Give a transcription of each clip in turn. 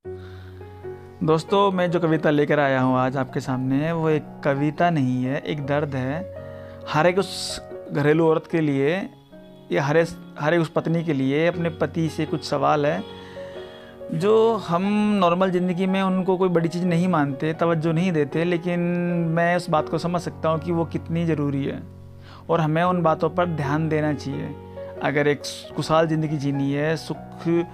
दोस्तों, मैं जो कविता लेकर आया हूँ आज आपके सामने, वो एक कविता नहीं है, एक दर्द है। हर एक उस घरेलू औरत के लिए या हर एक उस पत्नी के लिए अपने पति से कुछ सवाल है जो हम नॉर्मल ज़िंदगी में उनको कोई बड़ी चीज़ नहीं मानते, तवज्जो नहीं देते, लेकिन मैं उस बात को समझ सकता हूँ कि वो कितनी ज़रूरी है और हमें उन बातों पर ध्यान देना चाहिए। अगर एक खुशहाल ज़िंदगी जीनी है, सुख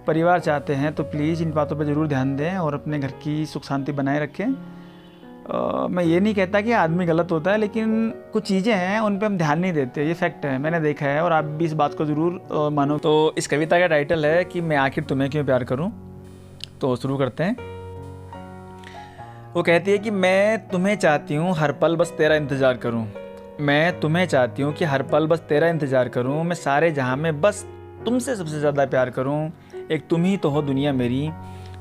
परिवार चाहते हैं, तो प्लीज़ इन बातों पर ज़रूर ध्यान दें और अपने घर की सुख शांति बनाए रखें। मैं ये नहीं कहता कि आदमी गलत होता है, लेकिन कुछ चीज़ें हैं उन पे हम ध्यान नहीं देते, ये फैक्ट है, मैंने देखा है और आप भी इस बात को ज़रूर मानो। तो इस कविता का टाइटल है कि मैं आखिर तुम्हें क्यों प्यार करूं। तो शुरू करते हैं। वो कहती है कि मैं तुम्हें चाहती हूँ हर पल बस तेरा इंतज़ार करूँ। मैं तुम्हें चाहती हूँ कि हर पल बस तेरा इंतज़ार करूँ। मैं सारे जहाँ में बस तुमसे सबसे ज़्यादा प्यार करूँ। एक तुम ही तो हो दुनिया मेरी,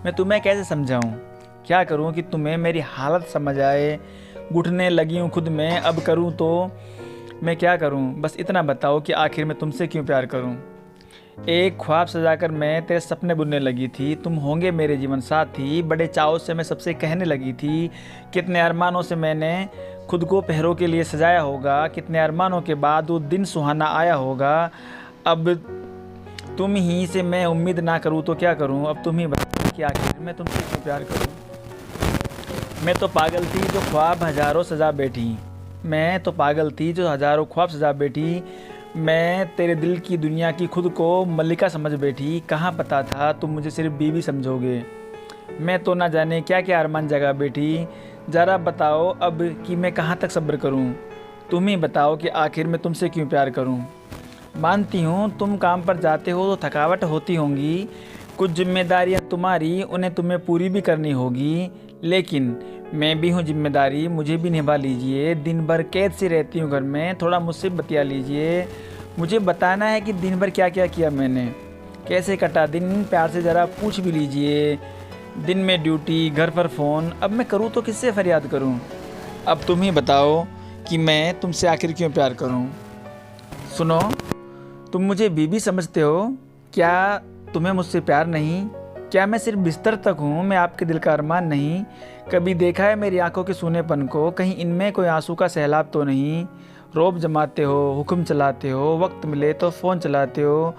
मैं तुम्हें कैसे समझाऊँ, क्या करूँ कि तुम्हें मेरी हालत समझ आए। घुटने लगी हूँ खुद में, अब करूँ तो मैं क्या करूँ, बस इतना बताओ कि आखिर मैं तुमसे क्यों प्यार करूँ। एक ख्वाब सजाकर मैं तेरे सपने बुनने लगी थी, तुम होंगे मेरे जीवन साथी। बड़े चाव से मैं सबसे कहने लगी थी, कितने अरमानों से मैंने खुद को पहरों के लिए सजाया होगा। कितने अरमानों के बाद वो दिन सुहाना आया होगा। अब तुम ही से मैं उम्मीद ना करूँ तो क्या करूँ। अब तुम ही बताओ कि आखिर मैं तुमसे क्यों प्यार करूँ। मैं तो पागल थी जो ख्वाब हज़ारों सजा बैठी। मैं तो पागल थी जो हज़ारों ख्वाब सजा बैठी। मैं तेरे दिल की दुनिया की खुद को मल्लिका समझ बैठी। कहाँ पता था तुम मुझे सिर्फ बीवी समझोगे। मैं तो ना जाने क्या क्या अरमान जगा बैठी। ज़रा बताओ अब कि मैं कहाँ तक सब्र करूँ। तुम ही बताओ कि आखिर मैं तुमसे क्यों प्यार करूँ। मानती हूँ तुम काम पर जाते हो तो थकावट होती होंगी, कुछ जिम्मेदारियाँ तुम्हारी उन्हें तुम्हें पूरी भी करनी होगी। लेकिन मैं भी हूँ जिम्मेदारी, मुझे भी निभा लीजिए। दिन भर कैद से रहती हूँ घर में, थोड़ा मुझसे बतिया लीजिए। मुझे बताना है कि दिन भर क्या क्या किया मैंने, कैसे कटा दिन, प्यार से ज़रा पूछ भी लीजिए। दिन में ड्यूटी, घर पर फ़ोन, अब मैं करूँ तो किससे फरियाद करूँ। अब तुम ही बताओ कि मैं तुमसे आखिर क्यों प्यार करूँ। सुनो, तुम मुझे बीबी समझते हो, क्या तुम्हें मुझसे प्यार नहीं। क्या मैं सिर्फ बिस्तर तक हूँ, मैं आपके दिल का अरमान नहीं। कभी देखा है मेरी आंखों के सूनेपन को, कहीं इनमें कोई आंसू का सैलाब तो नहीं। रोब जमाते हो, हुक्म चलाते हो, वक्त मिले तो फ़ोन चलाते हो।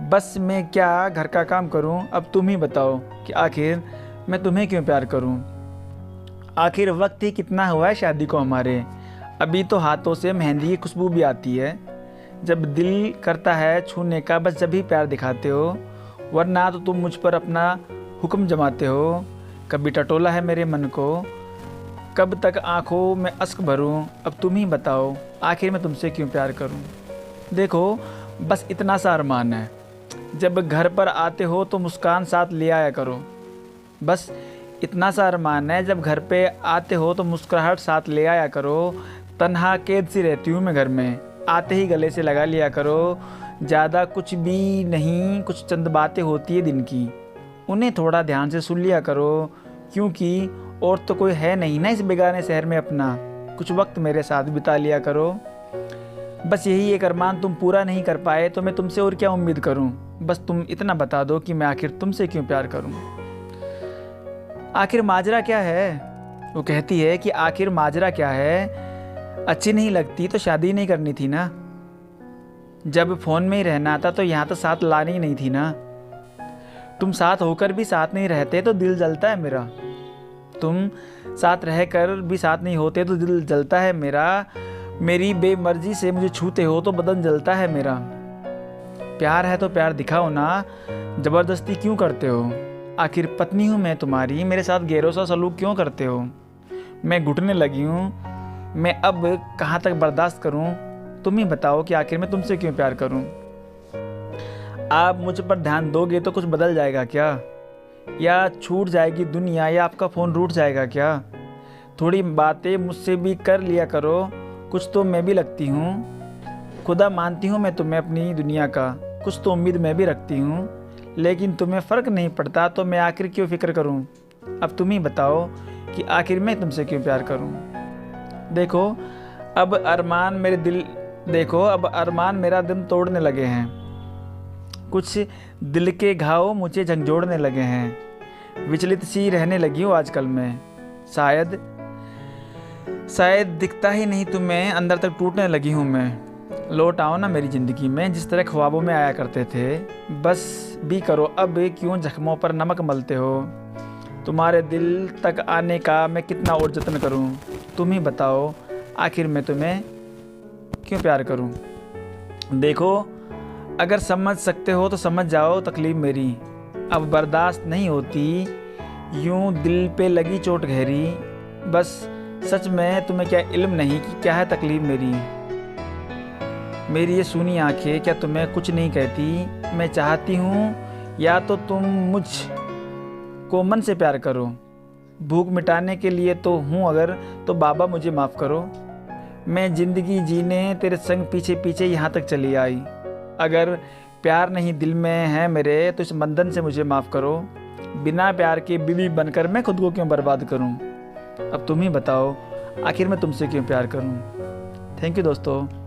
बस मैं क्या घर का काम करूँ। अब तुम ही बताओ कि आखिर मैं तुम्हें क्यों प्यार करूँ। आखिर वक्त ही कितना हुआ है शादी को हमारे, अभी तो हाथों से मेहंदी की खुशबू भी आती है। जब दिल करता है छूने का, बस जब ही प्यार दिखाते हो, वरना तो तुम मुझ पर अपना हुक्म जमाते हो। कभी टटोला है मेरे मन को, कब तक आंखों में अश्क भरूं। अब तुम ही बताओ आखिर मैं तुमसे क्यों प्यार करूं। देखो, बस इतना सा अरमान है, जब घर पर आते हो तो मुस्कान साथ ले आया करो। बस इतना सा अरमान है, जब घर पे आते हो तो मुस्कुराहट साथ ले आया करो। तन्हा कैद सी रहती हूँ मैं घर में, आते ही गले से लगा लिया करो। ज़्यादा कुछ भी नहीं, कुछ चंद बातें होती है दिन की, उन्हें थोड़ा ध्यान से सुन लिया करो। क्योंकि और तो कोई है नहीं ना इस बेगाने शहर में अपना, कुछ वक्त मेरे साथ बिता लिया करो। बस यही एक अरमान तुम पूरा नहीं कर पाए तो मैं तुमसे और क्या उम्मीद करूं। बस तुम इतना बता दो कि मैं आखिर तुमसे क्यों प्यार करूं। आखिर माजरा क्या है। वो कहती है कि आखिर माजरा क्या है। अच्छी नहीं लगती तो शादी नहीं करनी थी ना। जब फ़ोन में ही रहना था तो यहाँ तो साथ लानी ही नहीं थी ना। तुम साथ होकर भी साथ नहीं रहते तो दिल जलता है मेरा। तुम साथ रहकर भी साथ नहीं होते तो दिल जलता है मेरा। मेरी बेमर्जी से मुझे छूते हो तो बदन जलता है मेरा। प्यार है तो प्यार दिखाओ ना, ज़बरदस्ती क्यों करते हो। आखिर पत्नी हूँ मैं तुम्हारी, मेरे साथ गैरों सा सलूक क्यों करते हो। मैं घुटने लगी हूँ, मैं अब कहाँ तक बर्दाश्त करूँ। तुम ही बताओ कि आखिर मैं तुमसे क्यों प्यार करूँ। आप मुझ पर ध्यान दोगे तो कुछ बदल जाएगा क्या, या छूट जाएगी दुनिया, या आपका फ़ोन रूठ जाएगा क्या। थोड़ी बातें मुझसे भी कर लिया करो, कुछ तो मैं भी लगती हूँ। खुदा मानती हूँ मैं तुम्हें अपनी दुनिया का, कुछ तो उम्मीद मैं भी रखती हूँ। लेकिन तुम्हें फ़र्क नहीं पड़ता तो मैं आखिर क्यों फ़िक्र करूँ। अब तुम ही बताओ कि आखिर मैं तुमसे क्यों प्यार करूँ। देखो, अब अरमान मेरा दिल तोड़ने लगे हैं। कुछ दिल के घाव मुझे झंझोड़ने लगे हैं। विचलित सी रहने लगी हूँ आजकल मैं। शायद दिखता ही नहीं तुम्हें, अंदर तक टूटने लगी हूँ मैं। लौट आओ ना मेरी ज़िंदगी में, जिस तरह ख्वाबों में आया करते थे। बस भी करो अब, क्यों जख्मों पर नमक मलते हो। तुम्हारे दिल तक आने का मैं कितना और जतन करूँ। तुम ही बताओ आखिर मैं तुम्हें क्यों प्यार करूँ। देखो अगर समझ सकते हो तो समझ जाओ तकलीफ़ मेरी, अब बर्दाश्त नहीं होती यूं दिल पे लगी चोट गहरी। बस सच में तुम्हें क्या इल्म नहीं कि क्या है तकलीफ़ मेरी ये सूनी आंखें क्या तुम्हें कुछ नहीं कहती। मैं चाहती हूँ या तो तुम मुझ को मन से प्यार करो। भूख मिटाने के लिए तो हूँ अगर, तो बाबा मुझे माफ़ करो। मैं ज़िंदगी जीने तेरे संग पीछे पीछे यहाँ तक चली आई। अगर प्यार नहीं दिल में है मेरे तो इस बंधन से मुझे माफ़ करो। बिना प्यार के बीवी बनकर मैं खुद को क्यों बर्बाद करूं। अब तुम ही बताओ आखिर मैं तुमसे क्यों प्यार करूं। थैंक यू दोस्तों।